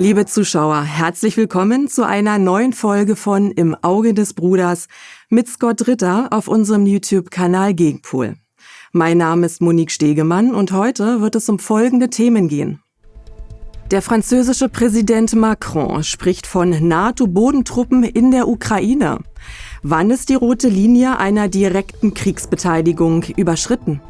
Liebe Zuschauer, herzlich willkommen zu einer neuen Folge von Im Auge des Bruders mit Scott Ritter auf unserem YouTube-Kanal Gegenpol. Mein Name ist Monique Stegemann und heute wird es um folgende Themen gehen. Der französische Präsident Macron spricht von NATO-Bodentruppen in der Ukraine. Wann ist die rote Linie einer direkten Kriegsbeteiligung überschritten?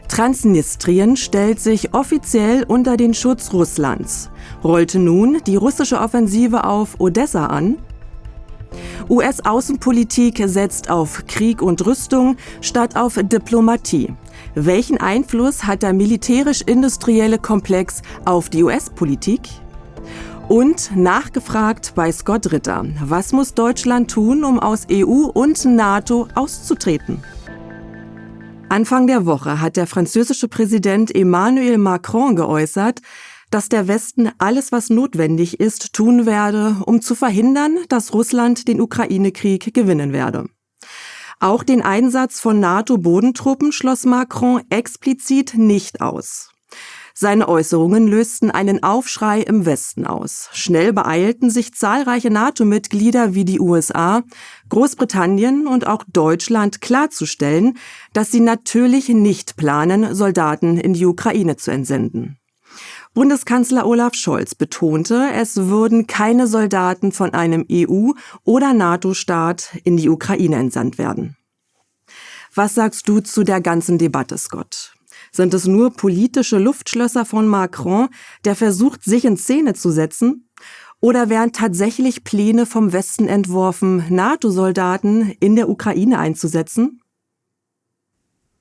Transnistrien stellt sich offiziell unter den Schutz Russlands. Rollte nun die russische Offensive auf Odessa an? US-Außenpolitik setzt auf Krieg und Rüstung statt auf Diplomatie. Welchen Einfluss hat der militärisch-industrielle Komplex auf die US-Politik? Und nachgefragt bei Scott Ritter, was muss Deutschland tun, um aus EU und NATO auszutreten? Anfang der Woche hat der französische Präsident Emmanuel Macron geäußert, dass der Westen alles, was notwendig ist, tun werde, um zu verhindern, dass Russland den Ukraine-Krieg gewinnen werde. Auch den Einsatz von NATO-Bodentruppen schloss Macron explizit nicht aus. Seine Äußerungen lösten einen Aufschrei im Westen aus. Schnell beeilten sich zahlreiche NATO-Mitglieder wie die USA, Großbritannien und auch Deutschland klarzustellen, dass sie natürlich nicht planen, Soldaten in die Ukraine zu entsenden. Bundeskanzler Olaf Scholz betonte, es würden keine Soldaten von einem EU- oder NATO-Staat in die Ukraine entsandt werden. Was sagst du zu der ganzen Debatte, Scott? Sind es nur politische Luftschlösser von Macron, der versucht, sich in Szene zu setzen? Oder werden tatsächlich Pläne vom Westen entworfen, NATO-Soldaten in der Ukraine einzusetzen?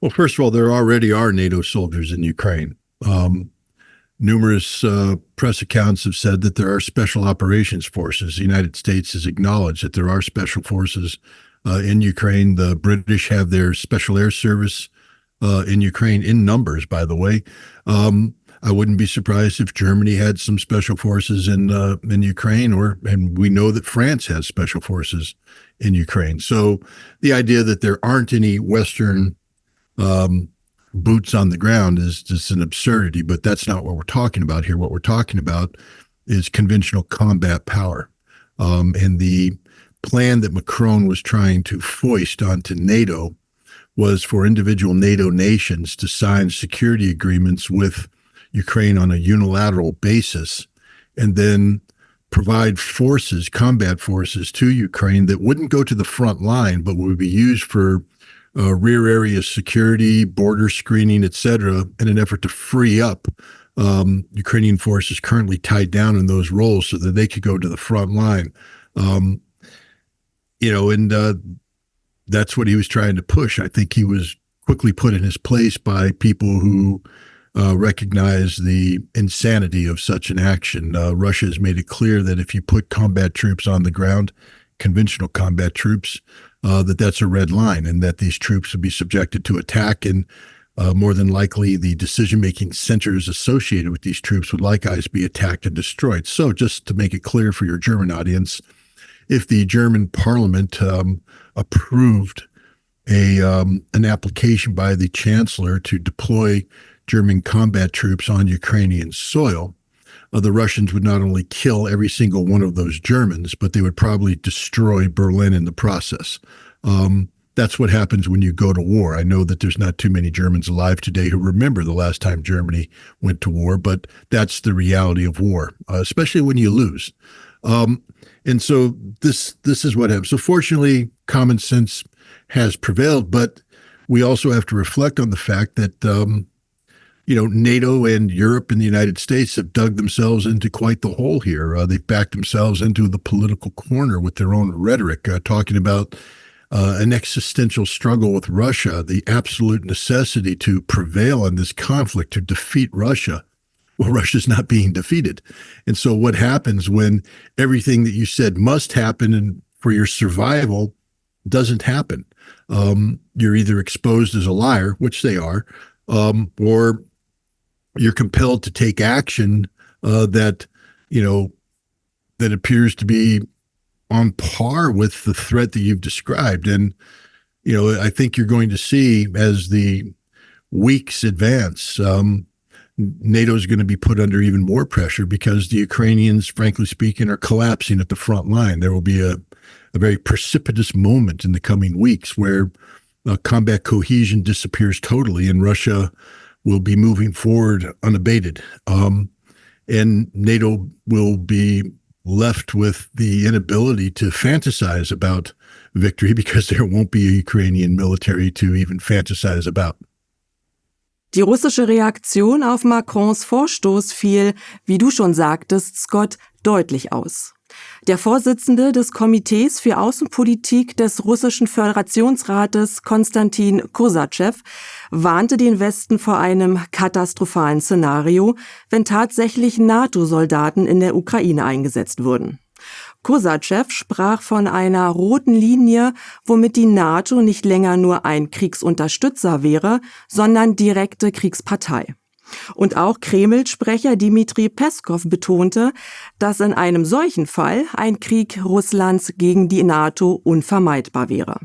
Well, first of all, there already are NATO soldiers in Ukraine. Numerous press accounts have said that there are special operations forces. The United States has acknowledged that there are special forces in Ukraine. The British have their Special Air Service in Ukraine, in numbers, by the way. I wouldn't be surprised if Germany had some special forces in Ukraine, and we know that France has special forces in Ukraine. So the idea that there aren't any Western boots on the ground is just an absurdity, but that's not what we're talking about here. What we're talking about is conventional combat power. And the plan that Macron was trying to foist onto NATO was for individual NATO nations to sign security agreements with Ukraine on a unilateral basis and then provide forces, combat forces to Ukraine that wouldn't go to the front line, but would be used for rear area security, border screening, etc., in an effort to free up Ukrainian forces currently tied down in those roles so that they could go to the front line. That's what he was trying to push. I think he was quickly put in his place by people who recognize the insanity of such an action. Russia has made it clear that if you put combat troops on the ground, conventional combat troops, that's a red line, and that these troops would be subjected to attack, and more than likely the decision-making centers associated with these troops would likewise be attacked and destroyed. So just to make it clear for your German audience, if the German parliament approved an application by the chancellor to deploy German combat troops on Ukrainian soil, the Russians would not only kill every single one of those Germans, but they would probably destroy Berlin in the process. That's what happens when you go to war. I know that there's not too many Germans alive today who remember the last time Germany went to war, but that's the reality of war, especially when you lose. And so this is what happens. So fortunately, common sense has prevailed, but we also have to reflect on the fact that, NATO and Europe and the United States have dug themselves into quite the hole here. They've backed themselves into the political corner with their own rhetoric, talking about an existential struggle with Russia, the absolute necessity to prevail in this conflict, to defeat Russia. Well, Russia's not being defeated. And so what happens when everything that you said must happen and for your survival doesn't happen? You're either exposed as a liar, which they are, or you're compelled to take action that appears to be on par with the threat that you've described. And, I think you're going to see as the weeks advance, NATO is going to be put under even more pressure because the Ukrainians, frankly speaking, are collapsing at the front line. There will be a very precipitous moment in the coming weeks where combat cohesion disappears totally and Russia will be moving forward unabated. And NATO will be left with the inability to fantasize about victory because there won't be a Ukrainian military to even fantasize about. Die russische Reaktion auf Macrons Vorstoß fiel, wie du schon sagtest, Scott, deutlich aus. Der Vorsitzende des Komitees für Außenpolitik des russischen Föderationsrates, Konstantin Kosachev, warnte den Westen vor einem katastrophalen Szenario, wenn tatsächlich NATO-Soldaten in der Ukraine eingesetzt würden. Kosachev sprach von einer roten Linie, womit die NATO nicht länger nur ein Kriegsunterstützer wäre, sondern direkte Kriegspartei. Und auch Kreml-Sprecher Dmitri Peskov betonte, dass in einem solchen Fall ein Krieg Russlands gegen die NATO unvermeidbar wäre.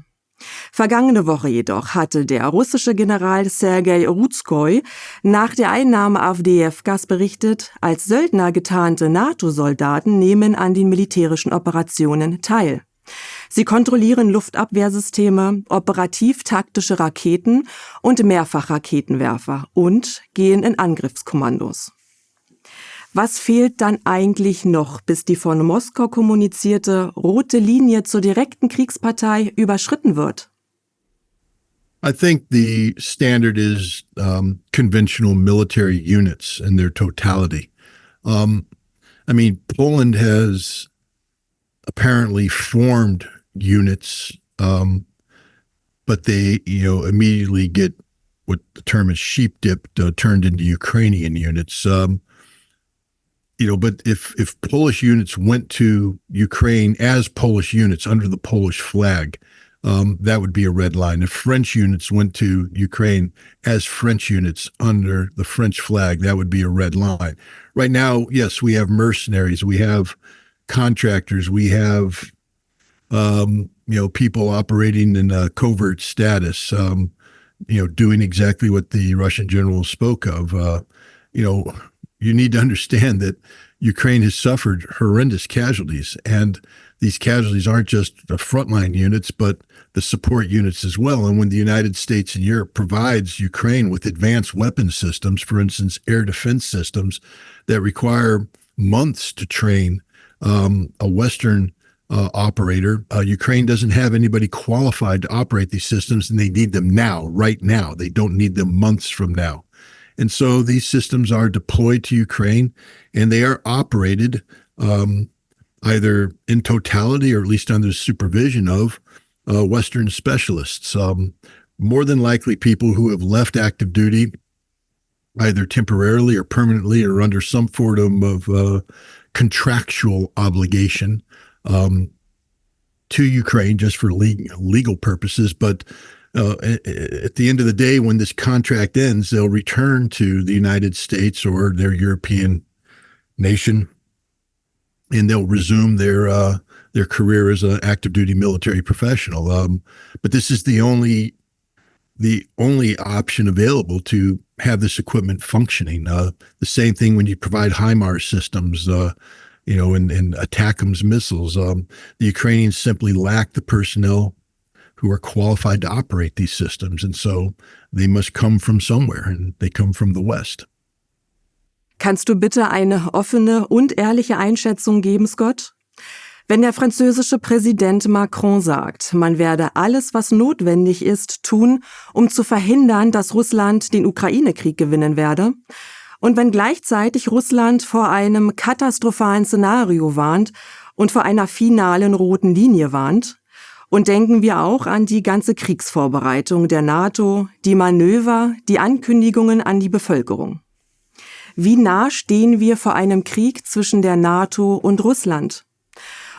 Vergangene Woche jedoch hatte der russische General Sergei Rutskoi nach der Einnahme Awdejewkas berichtet, als Söldner getarnte NATO-Soldaten nehmen an den militärischen Operationen teil. Sie kontrollieren Luftabwehrsysteme, operativ-taktische Raketen und Mehrfachraketenwerfer und gehen in Angriffskommandos. Was fehlt dann eigentlich noch, bis die von Moskau kommunizierte rote Linie zur direkten Kriegspartei überschritten wird? I think the standard is conventional military units in their totality. Poland has apparently formed units, but they, immediately get what the term is sheep-dipped, turned into Ukrainian units. But if Polish units went to Ukraine as Polish units under the Polish flag, that would be a red line. If French units went to Ukraine as French units under the French flag, that would be a red line. Right now, yes, we have mercenaries, we have contractors, we have people operating in a covert status, doing exactly what the Russian general spoke of. You need to understand that Ukraine has suffered horrendous casualties, and these casualties aren't just the frontline units, but the support units as well. And when the United States and Europe provides Ukraine with advanced weapon systems, for instance, air defense systems that require months to train a Western operator, Ukraine doesn't have anybody qualified to operate these systems, and they need them now, right now. They don't need them months from now. And so these systems are deployed to Ukraine, and they are operated either in totality or at least under the supervision of Western specialists, more than likely people who have left active duty either temporarily or permanently or under some form of contractual obligation to Ukraine just for legal purposes. But at the end of the day, when this contract ends, they'll return to the United States or their European nation, and they'll resume their career as an active duty military professional. But this is the only option available to have this equipment functioning. The same thing when you provide HIMARS systems, and ATACMS missiles. The Ukrainians simply lack the personnel who are qualified to operate these systems. And so they must come from somewhere, and they come from the West. Kannst du bitte eine offene und ehrliche Einschätzung geben, Scott? Wenn der französische Präsident Macron sagt, man werde alles, was notwendig ist, tun, um zu verhindern, dass Russland den Ukraine-Krieg gewinnen werde, und wenn gleichzeitig Russland vor einem katastrophalen Szenario warnt und vor einer finalen roten Linie warnt, und denken wir auch an die ganze Kriegsvorbereitung der NATO, die Manöver, die Ankündigungen an die Bevölkerung. Wie nah stehen wir vor einem Krieg zwischen der NATO und Russland?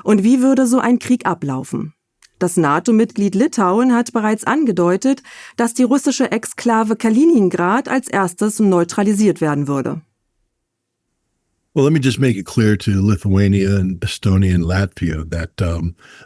Und wie würde so ein Krieg ablaufen? Das NATO-Mitglied Litauen hat bereits angedeutet, dass die russische Exklave Kaliningrad als erstes neutralisiert werden würde. Well, let me just make it clear to Lithuania and Estonia and Latvia that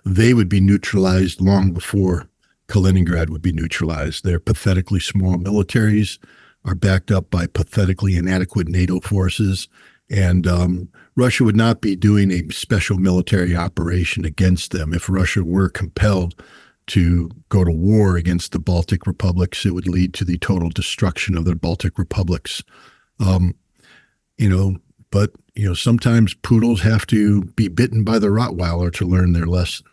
they would be neutralized long before Kaliningrad would be neutralized. They're pathetically small militaries. are backed up by pathetically inadequate NATO forces. And Russia would not be doing a special military operation against them. If Russia were compelled to go to war against the Baltic republics, it would lead to the total destruction of the Baltic republics. But sometimes poodles have to be bitten by the Rottweiler to learn their lesson.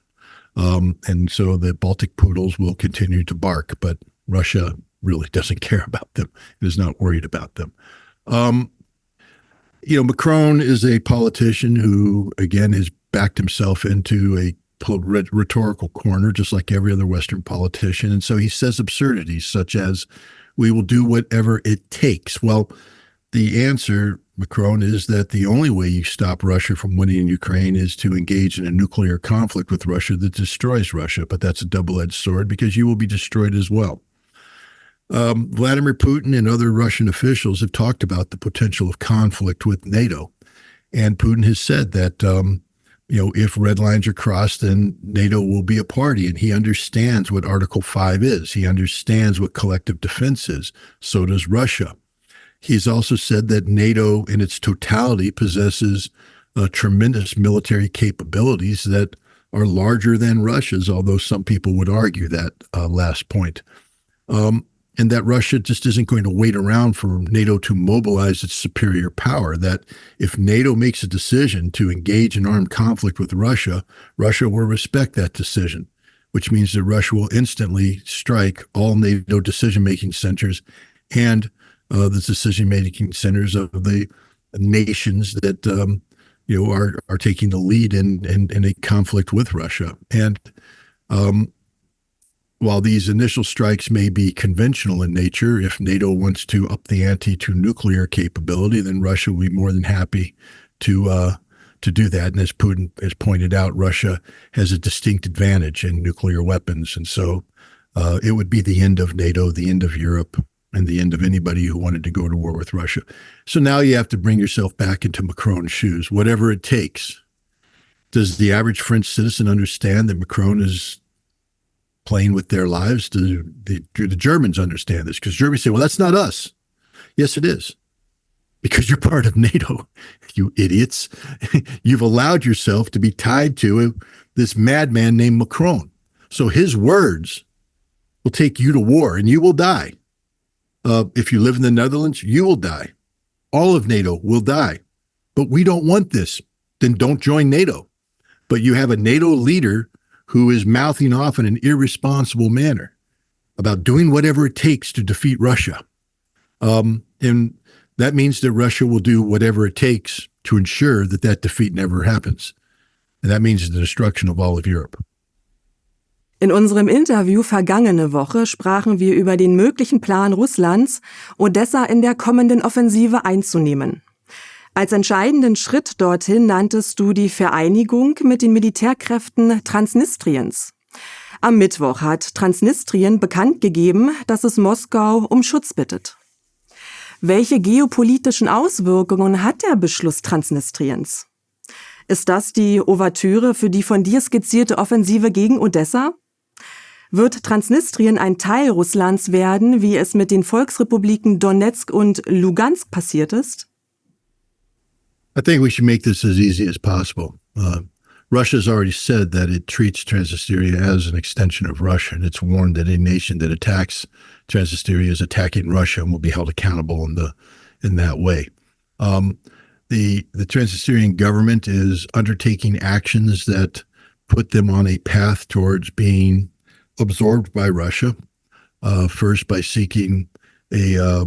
And so the Baltic poodles will continue to bark, but Russia really doesn't care about them. It is not worried about them. Macron is a politician who, again, has backed himself into a rhetorical corner, just like every other Western politician. And so he says absurdities such as, we will do whatever it takes. Well, the answer, Macron, is that the only way you stop Russia from winning in Ukraine is to engage in a nuclear conflict with Russia that destroys Russia. But that's a double-edged sword because you will be destroyed as well. Vladimir Putin and other Russian officials have talked about the potential of conflict with NATO. And Putin has said that, if red lines are crossed, then NATO will be a party. And he understands what Article 5 is. He understands what collective defense is. So does Russia. He's also said that NATO in its totality possesses tremendous military capabilities that are larger than Russia's, although some people would argue that last point. And that Russia just isn't going to wait around for NATO to mobilize its superior power, that if NATO makes a decision to engage in armed conflict with Russia, Russia will respect that decision, which means that Russia will instantly strike all NATO decision-making centers and the decision-making centers of the nations that are taking the lead in a conflict with Russia. And while these initial strikes may be conventional in nature, if NATO wants to up the ante to nuclear capability, then Russia will be more than happy to do that. And as Putin has pointed out, Russia has a distinct advantage in nuclear weapons. And so it would be the end of NATO, the end of Europe, and the end of anybody who wanted to go to war with Russia. So now you have to bring yourself back into Macron's shoes, whatever it takes. Does the average French citizen understand that Macron is playing with their lives? Do the Germans understand this? Because Germans say, well, that's not us. Yes, it is. Because you're part of NATO, you idiots. You've allowed yourself to be tied to this madman named Macron. So his words will take you to war and you will die. If you live in the Netherlands, you will die. All of NATO will die. But we don't want this. Then don't join NATO. But you have a NATO leader who is mouthing off in an irresponsible manner about doing whatever it takes to defeat Russia. And that means that Russia will do whatever it takes to ensure that that defeat never happens. And that means the destruction of all of Europe. In unserem Interview vergangene Woche sprachen wir über den möglichen Plan Russlands, Odessa in der kommenden Offensive einzunehmen. Als entscheidenden Schritt dorthin nanntest du die Vereinigung mit den Militärkräften Transnistriens. Am Mittwoch hat Transnistrien bekannt gegeben, dass es Moskau um Schutz bittet. Welche geopolitischen Auswirkungen hat der Beschluss Transnistriens? Ist das die Ouvertüre für die von dir skizzierte Offensive gegen Odessa? Wird Transnistrien ein Teil Russlands werden, wie es mit den Volksrepubliken Donetsk und Lugansk passiert ist? I think we should make this as easy as possible. Russia has already said that it treats Transnistria as an extension of Russia, and it's warned that any nation that attacks Transnistria is attacking Russia and will be held accountable in that way. The Transnistrian government is undertaking actions that put them on a path towards being absorbed by Russia, first by seeking a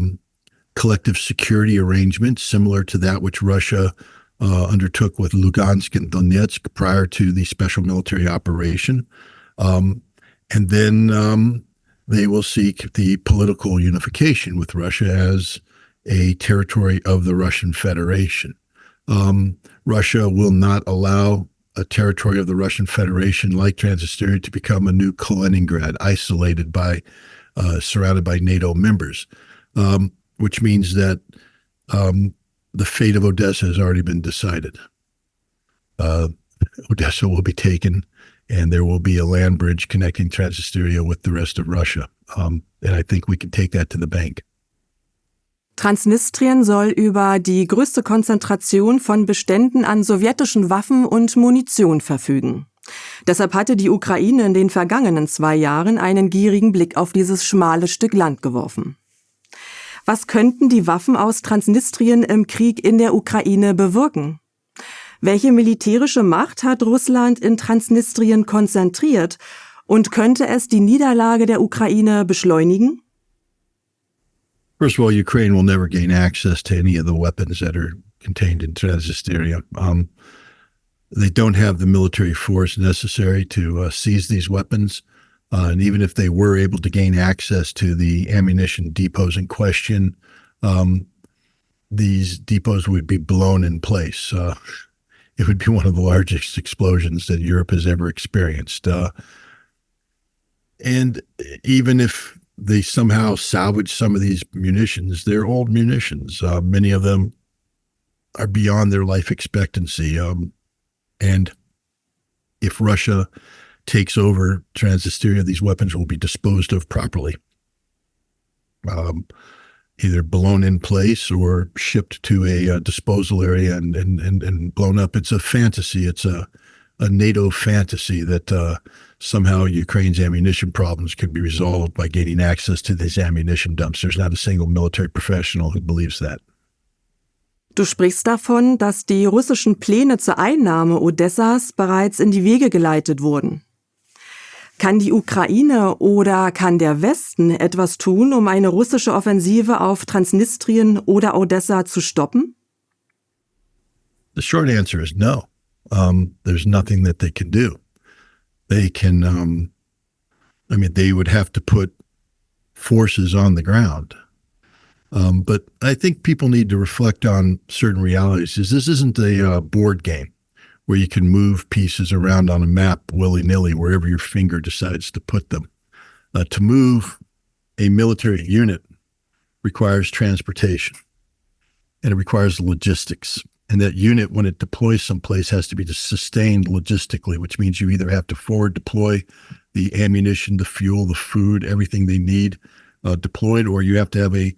collective security arrangement similar to that which Russia undertook with Lugansk and Donetsk prior to the special military operation. And then they will seek the political unification with Russia as a territory of the Russian Federation. Russia will not allow a territory of the Russian Federation like Transnistria to become a new Kaliningrad, isolated by, surrounded by NATO members. Which means that the fate of Odessa has already been decided. Odessa will be taken, and there will be a land bridge connecting Transnistria with the rest of Russia. And I think we can take that to the bank. Transnistrien soll über die größte Konzentration von Beständen an sowjetischen Waffen und Munition verfügen. Deshalb hatte die Ukraine in den vergangenen 2 Jahren einen gierigen Blick auf dieses schmale Stück Land geworfen. Was könnten die Waffen aus Transnistrien im Krieg in der Ukraine bewirken? Welche militärische Macht hat Russland in Transnistrien konzentriert und könnte es die Niederlage der Ukraine beschleunigen? First of all, Ukraine will never gain access to any of the weapons that are contained in Transnistria. They don't have the military force necessary to seize these weapons. And even if they were able to gain access to the ammunition depots in question, these depots would be blown in place. It would be one of the largest explosions that Europe has ever experienced. And even if they somehow salvage some of these munitions, they're old munitions. Many of them are beyond their life expectancy. And if Russia takes over Transnistria, these weapons will be disposed of properly, either blown in place or shipped to a disposal area and blown up. It's a fantasy. It's a NATO fantasy that somehow Ukraine's ammunition problems could be resolved by gaining access to these ammunition dumps. There's not a single military professional who believes that. Du sprichst davon, dass die russischen Pläne zur Einnahme Odessas bereits in die Wege geleitet wurden. Kann die Ukraine oder kann der Westen etwas tun, um eine russische Offensive auf Transnistrien oder Odessa zu stoppen? The short answer is no. There's nothing that they can do. They can, they would have to put forces on the ground. But I think people need to reflect on certain realities. This isn't a board game where you can move pieces around on a map willy-nilly wherever your finger decides to put them. To move a military unit requires transportation, and it requires logistics. And that unit, when it deploys someplace, has to be sustained logistically, which means you either have to forward deploy the ammunition, the fuel, the food, everything they need deployed, or you have to have a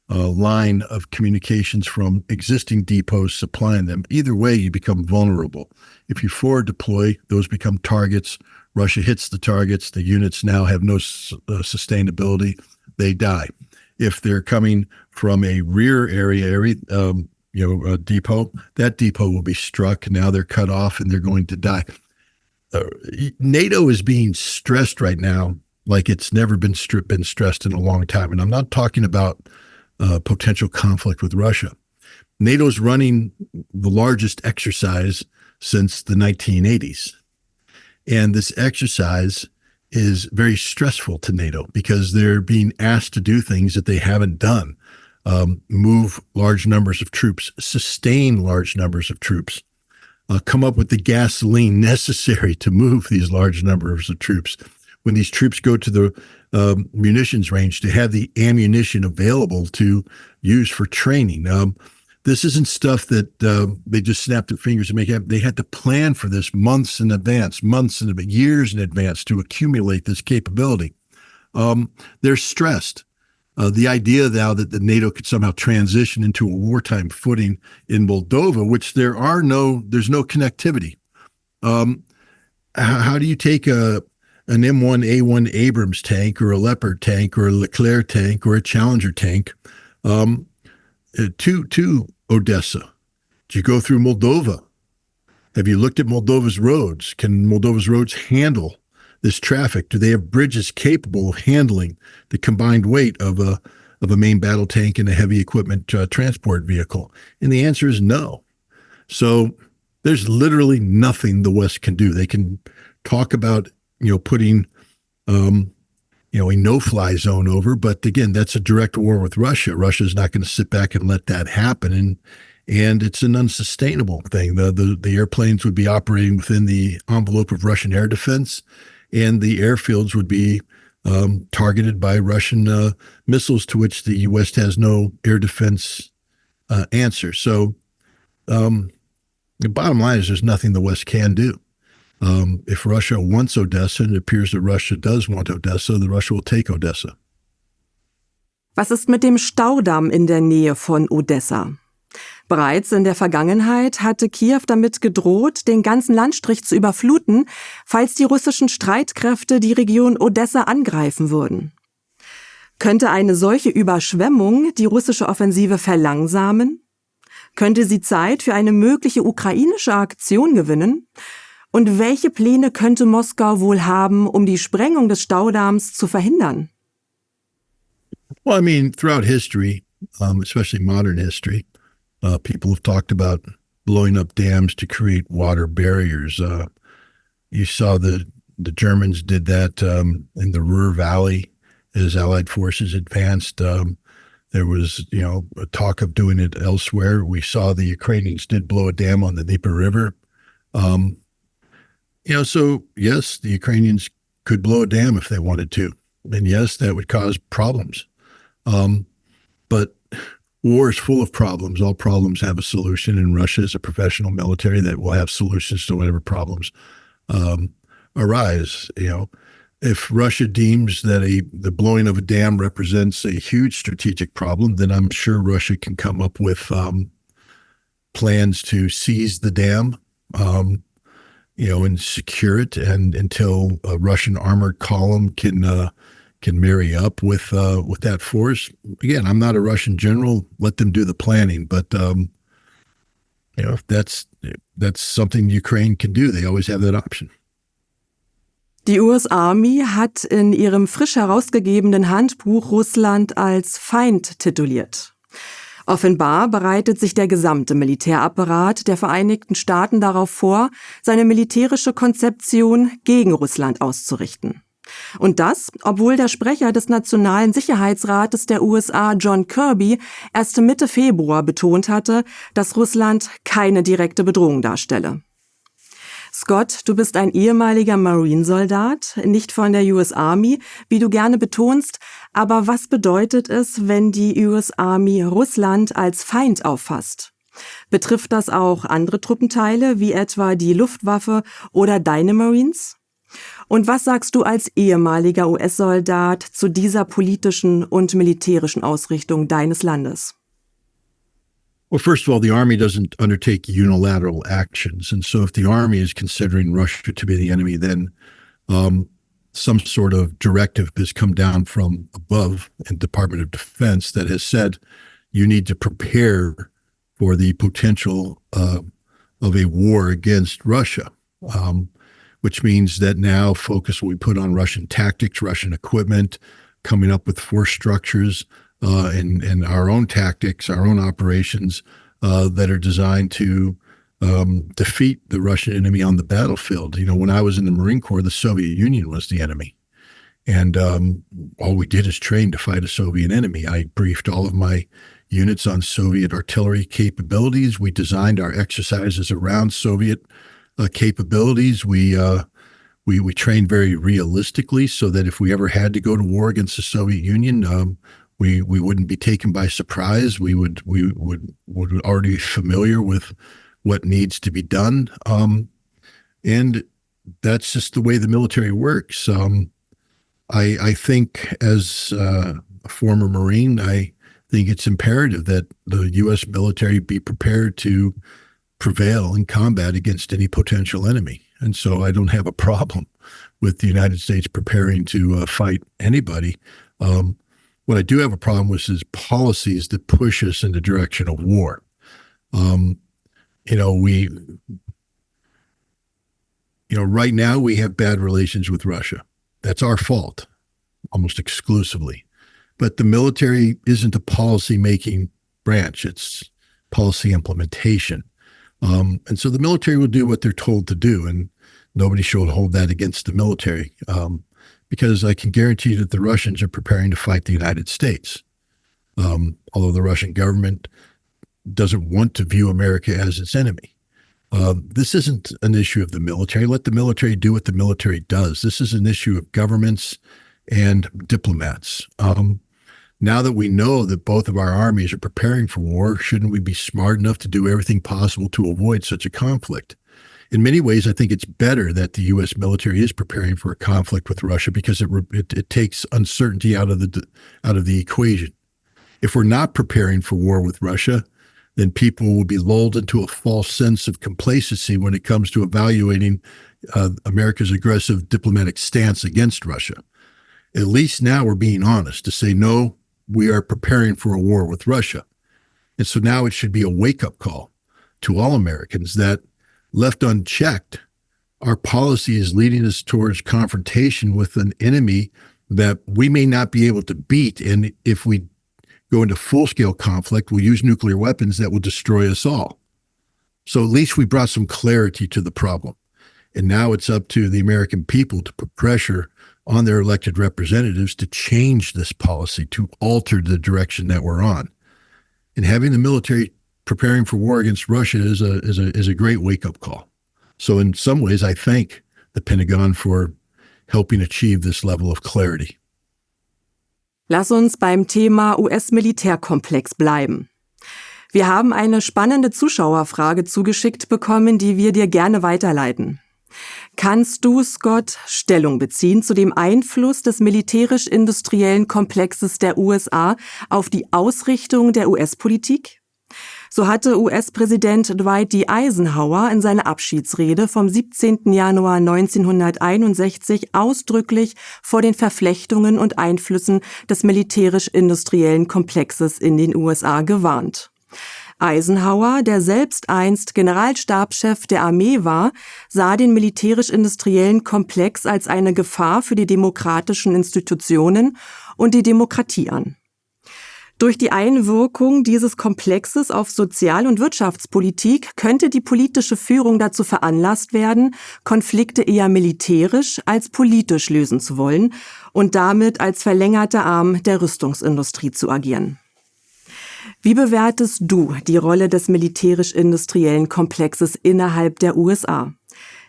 line of communications from existing depots supplying them. Either way, you become vulnerable. If you forward deploy, those become targets. Russia hits the targets. The units now have no sustainability. They die. If they're coming from a rear area, a depot, that depot will be struck. Now they're cut off and they're going to die. NATO is being stressed right now like it's never been stressed in a long time. And I'm not talking about potential conflict with Russia. NATO's running the largest exercise since the 1980s. And this exercise is very stressful to NATO because they're being asked to do things that they haven't done. Move large numbers of troops, sustain large numbers of troops, come up with the gasoline necessary to move these large numbers of troops. When these troops go to the munitions range, to have the ammunition available to use for training. This isn't stuff that they just snapped their fingers and make happen. They had to plan for this months in advance, years in advance to accumulate this capability. They're stressed. The idea now that the NATO could somehow transition into a wartime footing in Moldova, which there's no connectivity. How do you take an M1A1 Abrams tank or a Leopard tank or a Leclerc tank or a Challenger tank to Odessa? Do you go through Moldova? Have you looked at Moldova's roads? Can Moldova's roads handle this traffic? Do they have bridges capable of handling the combined weight of a main battle tank and a heavy equipment transport vehicle? And the answer is no. So there's literally nothing the West can do. They can talk about putting a no-fly zone over, but again, that's a direct war with Russia. Russia's not going to sit back and let that happen, and it's an unsustainable thing. The airplanes would be operating within the envelope of Russian air defense, and the airfields would be targeted by Russian missiles to which the West has no air defense answer. So the bottom line is there's nothing the West can do. If Russia wants Odessa, and it appears that Russia does want Odessa, then Russia will take Odessa. Was ist mit dem Staudamm in der Nähe von Odessa? Bereits in der Vergangenheit hatte Kiew damit gedroht, den ganzen Landstrich zu überfluten, falls die russischen Streitkräfte die Region Odessa angreifen würden. Könnte eine solche Überschwemmung die russische Offensive verlangsamen? Könnte sie Zeit für eine mögliche ukrainische Aktion gewinnen? Und welche Pläne könnte Moskau wohl haben, um die Sprengung des Staudamms zu verhindern? Well, I mean, throughout history, especially modern history, people have talked about blowing up dams to create water barriers. You saw the Germans did that in the Ruhr Valley as Allied forces advanced. There was, a talk of doing it elsewhere. We saw the Ukrainians did blow a dam on the Dnieper River. So yes, the Ukrainians could blow a dam if they wanted to. And yes, that would cause problems. But war is full of problems. All problems have a solution, and Russia is a professional military that will have solutions to whatever problems arise. If Russia deems that the blowing of a dam represents a huge strategic problem, then I'm sure Russia can come up with plans to seize the dam, and secure it, and until a Russian armored column can marry up with that force. Again, I'm not a Russian general. Let them do the planning, but if that's something Ukraine can do. They always have that option. Die US Army hat in ihrem frisch herausgegebenen Handbuch Russland als Feind tituliert. Offenbar bereitet sich der gesamte Militärapparat der Vereinigten Staaten darauf vor, seine militärische Konzeption gegen Russland auszurichten. Und das, obwohl der Sprecher des Nationalen Sicherheitsrates der USA, John Kirby, erst Mitte Februar betont hatte, dass Russland keine direkte Bedrohung darstelle. Scott, du bist ein ehemaliger Marinesoldat, nicht von der US Army, wie du gerne betonst, aber was bedeutet es, wenn die US Army Russland als Feind auffasst? Betrifft das auch andere Truppenteile, wie etwa die Luftwaffe oder deine Marines? Und was sagst du als ehemaliger US-Soldat zu dieser politischen und militärischen Ausrichtung deines Landes? Well, first of all, the Army doesn't undertake unilateral actions. And so if the Army is considering Russia to be the enemy, then some sort of directive has come down from above in Department of Defense that has said you need to prepare for the potential of a war against Russia, which means that now focus will be put on Russian tactics, Russian equipment, coming up with force structures, and our own tactics, our own operations that are designed to defeat the Russian enemy on the battlefield. When I was in the Marine Corps, the Soviet Union was the enemy. And all we did is train to fight a Soviet enemy. I briefed all of my units on Soviet artillery capabilities. We designed our exercises around Soviet capabilities. We trained very realistically so that if we ever had to go to war against the Soviet Union, we wouldn't be taken by surprise. We would already be familiar with what needs to be done, and that's just the way the military works. I think, as a former Marine, I think it's imperative that the U.S. military be prepared to prevail in combat against any potential enemy, and so I don't have a problem with the United States preparing to fight anybody. What I do have a problem with is policies that push us in the direction of war. Right now we have bad relations with Russia. That's our fault, almost exclusively. But the military isn't a policy-making branch. It's policy implementation. And so the military will do what they're told to do, and nobody should hold that against the military. Because I can guarantee that the Russians are preparing to fight the United States. Although the Russian government doesn't want to view America as its enemy. This isn't an issue of the military. Let the military do what the military does. This is an issue of governments and diplomats. Now that we know that both of our armies are preparing for war, shouldn't we be smart enough to do everything possible to avoid such a conflict? In many ways, I think it's better that the U.S. military is preparing for a conflict with Russia because it takes uncertainty out of the equation. If we're not preparing for war with Russia, then people will be lulled into a false sense of complacency when it comes to evaluating America's aggressive diplomatic stance against Russia. At least now we're being honest to say, no, we are preparing for a war with Russia. And so now it should be a wake-up call to all Americans that, left unchecked, our policy is leading us towards confrontation with an enemy that we may not be able to beat. And if we go into full-scale conflict, we'll use nuclear weapons that will destroy us all. So at least we brought some clarity to the problem. And now it's up to the American people to put pressure on their elected representatives to change this policy, to alter the direction that we're on. And having the military preparing for war against Russia is a great wake-up call. So in some ways, I thank the Pentagon for helping achieve this level of clarity. Lass uns beim Thema US-Militärkomplex bleiben. Wir haben eine spannende Zuschauerfrage zugeschickt bekommen, die wir dir gerne weiterleiten. Kannst du, Scott, Stellung beziehen zu dem Einfluss des militärisch-industriellen Komplexes der USA auf die Ausrichtung der US-Politik? So hatte US-Präsident Dwight D. Eisenhower in seiner Abschiedsrede vom 17. Januar 1961 ausdrücklich vor den Verflechtungen und Einflüssen des militärisch-industriellen Komplexes in den USA gewarnt. Eisenhower, der selbst einst Generalstabschef der Armee war, sah den militärisch-industriellen Komplex als eine Gefahr für die demokratischen Institutionen und die Demokratie an. Durch die Einwirkung dieses Komplexes auf Sozial- und Wirtschaftspolitik könnte die politische Führung dazu veranlasst werden, Konflikte eher militärisch als politisch lösen zu wollen und damit als verlängerter Arm der Rüstungsindustrie zu agieren. Wie bewertest du die Rolle des militärisch-industriellen Komplexes innerhalb der USA?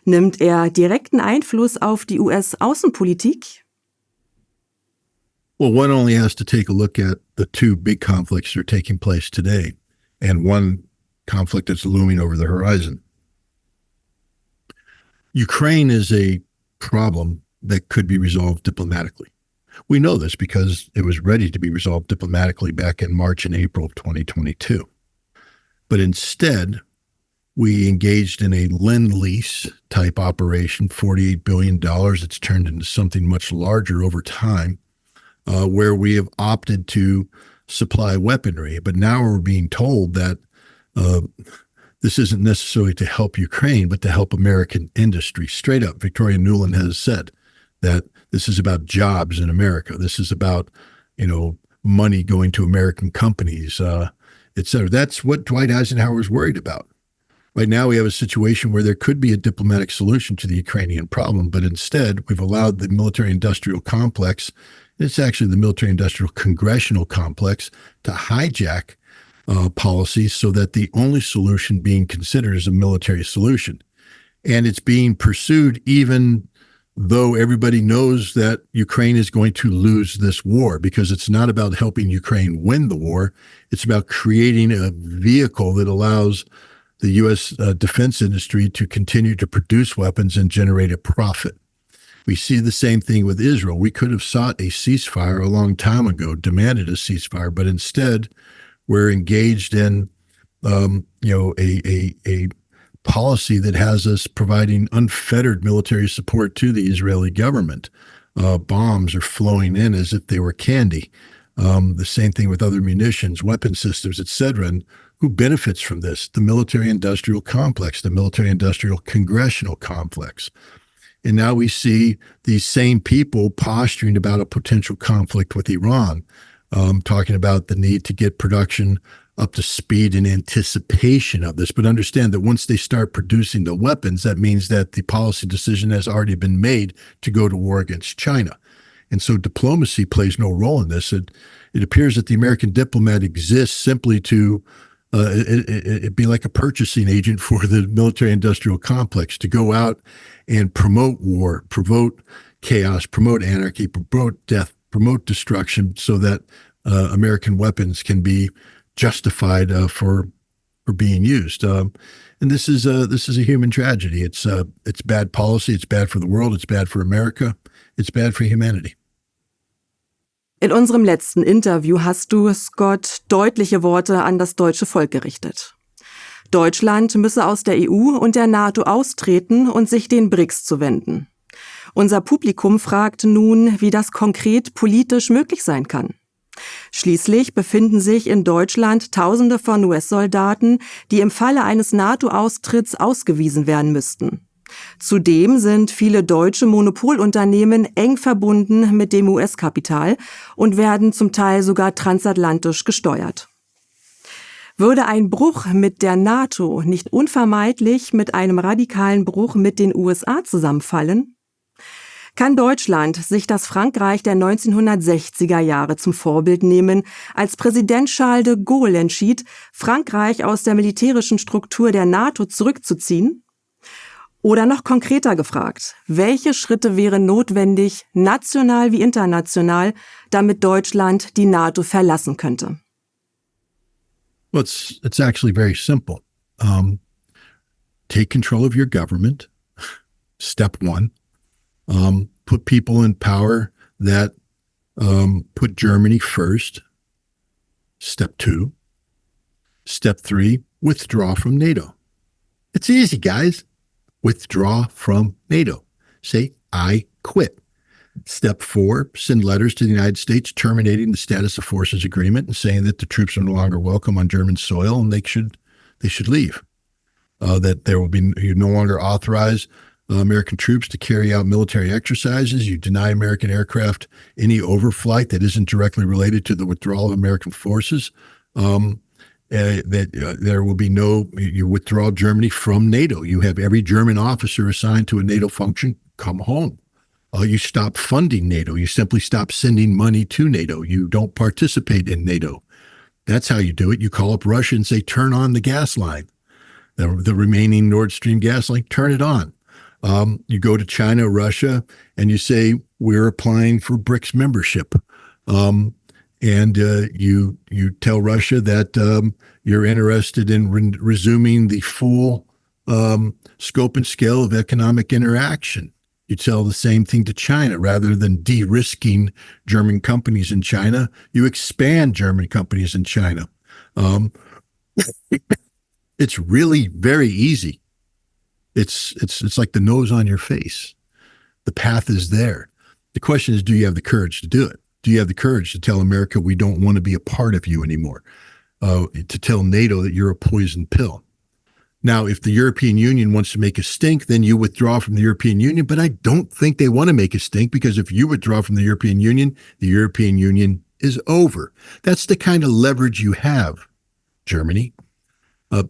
Nimmt er direkten Einfluss auf die US-Außenpolitik? Well, one only has to take a look at the two big conflicts that are taking place today and one conflict that's looming over the horizon. Ukraine is a problem that could be resolved diplomatically. We know this because it was ready to be resolved diplomatically back in March and April of 2022. But instead, we engaged in a lend-lease type operation, $48 billion. It's turned into something much larger over time, where we have opted to supply weaponry. But now we're being told that this isn't necessarily to help Ukraine, but to help American industry. Straight up, Victoria Nuland has said that this is about jobs in America. This is about, money going to American companies, et cetera. That's what Dwight Eisenhower was worried about. Right now, we have a situation where there could be a diplomatic solution to the Ukrainian problem, but instead, we've allowed the military-industrial complex, it's actually the military-industrial congressional complex, to hijack policies so that the only solution being considered is a military solution. And it's being pursued even though everybody knows that Ukraine is going to lose this war, because it's not about helping Ukraine win the war. It's about creating a vehicle that allows the U.S. defense industry to continue to produce weapons and generate a profit. We see the same thing with Israel. We could have sought a ceasefire a long time ago, demanded a ceasefire, but instead we're engaged in a policy that has us providing unfettered military support to the Israeli government. Bombs are flowing in as if they were candy. The same thing with other munitions, weapon systems, et cetera. And who benefits from this? The military-industrial complex, the military-industrial congressional complex. And now we see these same people posturing about a potential conflict with Iran, talking about the need to get production up to speed in anticipation of this. But understand that once they start producing the weapons, that means that the policy decision has already been made to go to war against China. And so diplomacy plays no role in this. It appears that the American diplomat exists simply to it'd be like a purchasing agent for the military-industrial complex to go out and promote war, promote chaos, promote anarchy, promote death, promote destruction, so that American weapons can be justified for being used. And this is a human tragedy. It's bad policy. It's bad for the world. It's bad for America. It's bad for humanity. In unserem letzten Interview hast du, Scott, deutliche Worte an das deutsche Volk gerichtet. Deutschland müsse aus der EU und der NATO austreten und sich den BRICS zuwenden. Unser Publikum fragt nun, wie das konkret politisch möglich sein kann. Schließlich befinden sich in Deutschland Tausende von US-Soldaten, die im Falle eines NATO-Austritts ausgewiesen werden müssten. Zudem sind viele deutsche Monopolunternehmen eng verbunden mit dem US-Kapital und werden zum Teil sogar transatlantisch gesteuert. Würde ein Bruch mit der NATO nicht unvermeidlich mit einem radikalen Bruch mit den USA zusammenfallen? Kann Deutschland sich das Frankreich der 1960er Jahre zum Vorbild nehmen, als Präsident Charles de Gaulle entschied, Frankreich aus der militärischen Struktur der NATO zurückzuziehen? Oder noch konkreter gefragt, welche Schritte wären notwendig, national wie international, damit Deutschland die NATO verlassen könnte? Well, it's actually very simple. Take control of your government. Step one. Put people in power that put Germany first. Step two. Step three, withdraw from NATO. It's easy, guys. Withdraw from NATO. Say, I quit. Step four, send letters to the United States terminating the status of forces agreement and saying that the troops are no longer welcome on German soil and they should leave. That there will be, you no longer authorize American troops to carry out military exercises. You deny American aircraft any overflight that isn't directly related to the withdrawal of American forces. There will be you withdraw Germany from NATO. You have every German officer assigned to a NATO function come home. You stop funding NATO. You simply stop sending money to NATO. You don't participate in NATO. That's how you do it. You call up Russia and say, turn on the gas line. The remaining Nord Stream gas line, turn it on. You go to China, Russia, and you say, we're applying for BRICS membership. And you tell Russia that you're interested in resuming the full scope and scale of economic interaction. You tell the same thing to China. Rather than de-risking German companies in China, you expand German companies in China. It's really very easy. It's like the nose on your face. The path is there. The question is, do you have the courage to do it? Do you have the courage to tell America we don't want to be a part of you anymore? To tell NATO that you're a poison pill? Now, if the European Union wants to make a stink, then you withdraw from the European Union. But I don't think they want to make a stink, because if you withdraw from the European Union is over. That's the kind of leverage you have, Germany.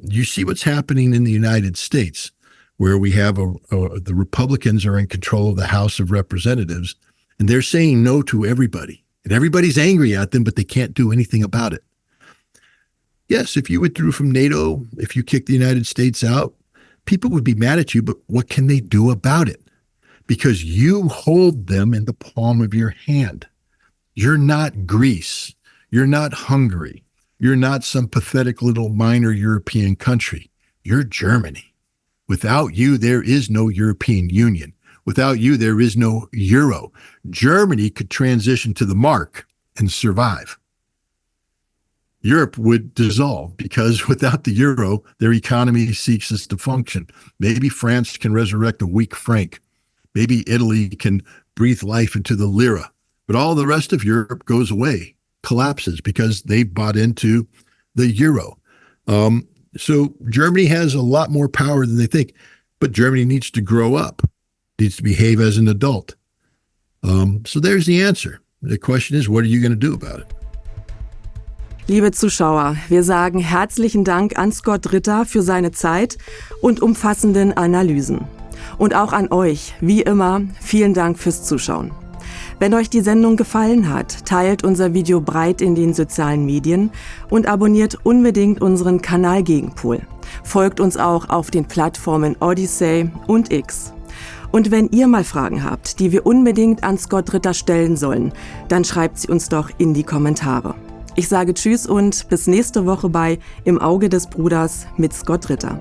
You see what's happening in the United States, where we have the Republicans are in control of the House of Representatives, and they're saying no to everybody. And everybody's angry at them, but they can't do anything about it. Yes, if you withdrew from NATO, if you kicked the United States out, people would be mad at you, but what can they do about it? Because you hold them in the palm of your hand. You're not Greece. You're not Hungary. You're not some pathetic little minor European country. You're Germany. Without you, there is no European Union. Without you, there is no euro. Germany could transition to the mark and survive. Europe would dissolve, because without the euro, their economy ceases to function. Maybe France can resurrect a weak franc. Maybe Italy can breathe life into the lira. But all the rest of Europe goes away, collapses, because they bought into the euro. So Germany has a lot more power than they think. But Germany needs to grow up, needs to behave as an adult. So there's the answer. The question is, what are you going to do about it? Liebe Zuschauer, wir sagen herzlichen Dank an Scott Ritter für seine Zeit und umfassenden Analysen. Und auch an euch, wie immer, vielen Dank fürs Zuschauen. Wenn euch die Sendung gefallen hat, teilt unser Video breit in den sozialen Medien und abonniert unbedingt unseren Kanal Gegenpol. Folgt uns auch auf den Plattformen Odyssey und X. Und wenn ihr mal Fragen habt, die wir unbedingt an Scott Ritter stellen sollen, dann schreibt sie uns doch in die Kommentare. Ich sage Tschüss und bis nächste Woche bei Im Auge des Bruders mit Scott Ritter.